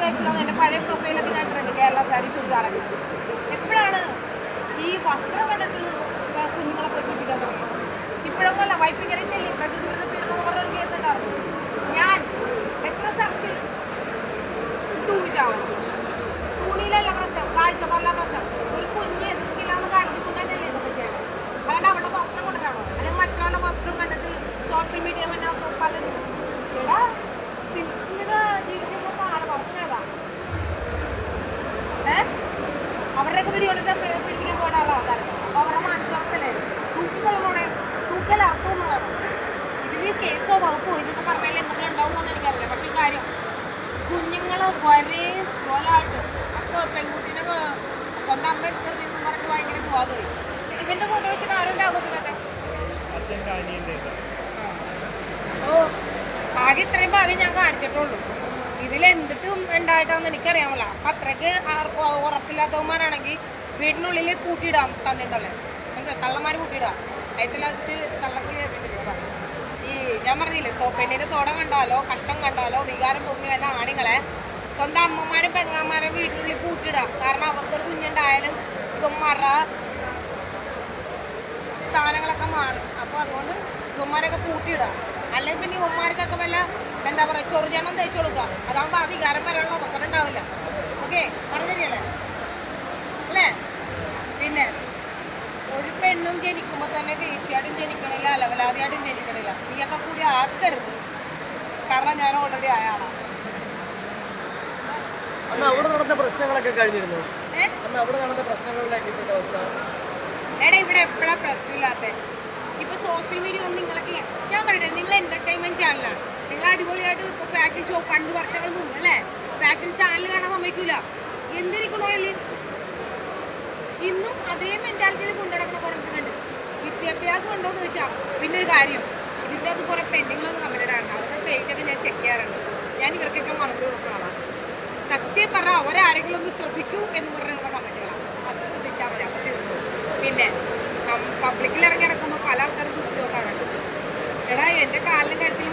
പേജിലാണ് എൻ്റെ പഴയ പ്രൊഫൈലൊക്കെ ഞാൻ ഇട്ടിട്ടുണ്ട്, കേരള സാരി ചുരിദാറൊക്കെ. എപ്പോഴാണ് ഈ വസ്ത്രം കണ്ടിട്ട് കുഞ്ഞുങ്ങളെ പോയി കുട്ടിക്കാൻ തുടങ്ങുന്നത്? ഇപ്പോഴൊന്നുമല്ല, വൈപ്പിക്കരെ ചെല്ലി പ്രകൃതി പീഡനം പറഞ്ഞൊരു കേസ് ഉണ്ടായിരുന്നു. ഞാൻ എത്ര സാക്ഷികൾ തൂങ്ങിച്ചാവണം. തുണിയിലല്ല പ്രശ്നം, കാഴ്ചപ്പാടില്ല പ്രശ്നം. ഒരു കുഞ്ഞ് എതിർക്കില്ലാന്ന് കാണിച്ചിട്ടുണ്ടല്ലേ ഇതൊക്കെ ചെയ്യണം. അല്ലാണ്ട് അവിടെ വസ്ത്രം കൊണ്ടുവരാണോ? അല്ലെങ്കിൽ മറ്റുള്ള വസ്ത്രം കണ്ടിട്ട് സോഷ്യൽ മീഡിയ പലരും ഇവിടെ സിൽക്സിന്റെ ജീവിച്ചിരുന്ന 4 വർഷം ഏതാ അവരുടെയൊക്കെ പിടികൊണ്ടിട്ട് പിടിക്കാൻ പോയ ആൾക്കാരാണ്. അപ്പോൾ അവരുടെ മാനസികാവസ്ഥയല്ലേ തൂക്കിക്കൊള്ളണോടെ തൂക്കലർത്ഥമൊന്നും വേണം. ഇതിന് കേസോ വകുപ്പോ ഇതൊക്കെ പറഞ്ഞാൽ എന്തൊക്കെ ഉണ്ടാവുമെന്ന് എനിക്കറിയില്ല. പക്ഷേ കാര്യം കുഞ്ഞുങ്ങൾ ഒരേ പോലായിട്ട് അപ്പോൾ പെൺകുട്ടീനെ സ്വന്തം അമ്മ എടുത്തിരുന്നു പറഞ്ഞ് ഭയങ്കര പോകാതെ ഇവന്റെ ഫോട്ടോ വെച്ചിട്ട് ആരും ആഘോഷിക്കട്ടെ. ഓ ആകെ ഇത്രയും ഭാഗം ഞാൻ കാണിച്ചിട്ടുള്ളൂ. ഇതിലെന്തിട്ടും ഉണ്ടായിട്ടാന്ന് എനിക്കറിയാമല്ല. അപ്പം അത്രയ്ക്ക് ഉറപ്പില്ലാത്തവന്മാരാണെങ്കിൽ വീടിനുള്ളിൽ കൂട്ടിയിടാം. തന്നേന്നല്ലേ കള്ളന്മാർ കൂട്ടിയിടാം. ഏറ്റവും ലാസ്റ്റ് കള്ളക്കുളി കേട്ടിട്ടില്ല. ഈ ഞാൻ പറഞ്ഞില്ലേ പെണ്ണിൻ്റെ തോടം കണ്ടാലോ കഷ്ടം കണ്ടാലോ വികാരം പൊങ്ങി വരുന്ന ആണുങ്ങളെ സ്വന്തം അമ്മമാരും പെങ്ങന്മാരും വീടിനുള്ളിൽ കൂട്ടിയിടാം. കാരണം അവർക്കൊരു കുഞ്ഞുണ്ടായാലും ഇവന്മാരുടെ സ്ഥാനങ്ങളൊക്കെ മാറും. അപ്പോൾ അതുകൊണ്ട് ഇവന്മാരൊക്കെ കൂട്ടിയിടാം. അല്ലെങ്കിൽ പിന്നെ ഇവന്മാർക്കൊക്കെ വല്ല എന്താ പറയുക ചൊറുചെണ്ണം തേച്ച് കൊടുക്കുക. അതാകുമ്പോൾ ആ വികാരം വരാനുള്ള അവസരം ഉണ്ടാവില്ല. ഓക്കെ പറഞ്ഞല്ലേ അല്ലേ? പിന്നെ ഒരു പെണ്ണും ജനിക്കുമ്പോൾ തന്നെ ദേശീയമായിട്ടും ജനിക്കണില്ല, അലവലാതിയായിട്ടും ജനിക്കണില്ല. നീയൊക്കെ കൂടി ആക്കരുത്. കാരണം ഞാൻ ഓൾറെഡി ആയ ആളാണ്. അവിടെ നടന്ന പ്രശ്നങ്ങളൊക്കെ കഴിഞ്ഞിരുന്നു. അവിടെ നടന്ന പ്രശ്നങ്ങളിലേക്ക് അവസ്ഥ എടാ ഇവിടെ എപ്പോഴാണ് പ്രശ്നമില്ലാത്ത? ഇപ്പൊ സോഷ്യൽ മീഡിയ ഒന്നും നിങ്ങളൊക്കെ ഞാൻ പറയട്ടെ, നിങ്ങൾ എന്റർടൈൻമെന്റ് ചാനലാണ്. നിങ്ങൾ അടിപൊളിയായിട്ട് ഇപ്പൊ ഫാഷൻ ഷോ പണ്ട് വർഷങ്ങൾ മുമ്പ് അല്ലേ ഫാഷൻ ചാനൽ കാണാൻ സമ്മതിക്കൂല. എന്തിരിക്കണോ അല്ലേ ഇന്നും അതേ മെന്റാലിറ്റിയിൽ കൊണ്ടുനടക്കുന്ന കുറച്ചുണ്ട്. വിദ്യാഭ്യാസം ഉണ്ടോ എന്ന് ചോദിച്ചാൽ പിന്നെ ഒരു കാര്യം ഇതിൻ്റെ അത് കുറെ പെൻഡിങ്ങളൊന്നും കമന്റഡ് ആണ്. അവരുടെ പേജൊക്കെ ഞാൻ ചെക്ക് ചെയ്യാറുണ്ട്. ഞാൻ ഇവർക്കൊക്കെ മറുപടി കൊടുക്കുന്നതാണ്. സത്യം പറഞ്ഞാൽ അവരാരെങ്കിലും ഒന്ന് ശ്രദ്ധിക്കൂ എന്ന് പറഞ്ഞുള്ള കമന്റുകളാണ്. അത് ശ്രദ്ധിച്ചാൽ മതി. അപ്പോൾ പിന്നെ പബ്ലിക്കിൽ ഇറങ്ങി നടക്കുമ്പോൾ പല ആൾക്കാരും ദുഃഖമൊക്കെ കാണുന്നുണ്ട്. എടാ എൻ്റെ കാലിലും കഴുത്തിലും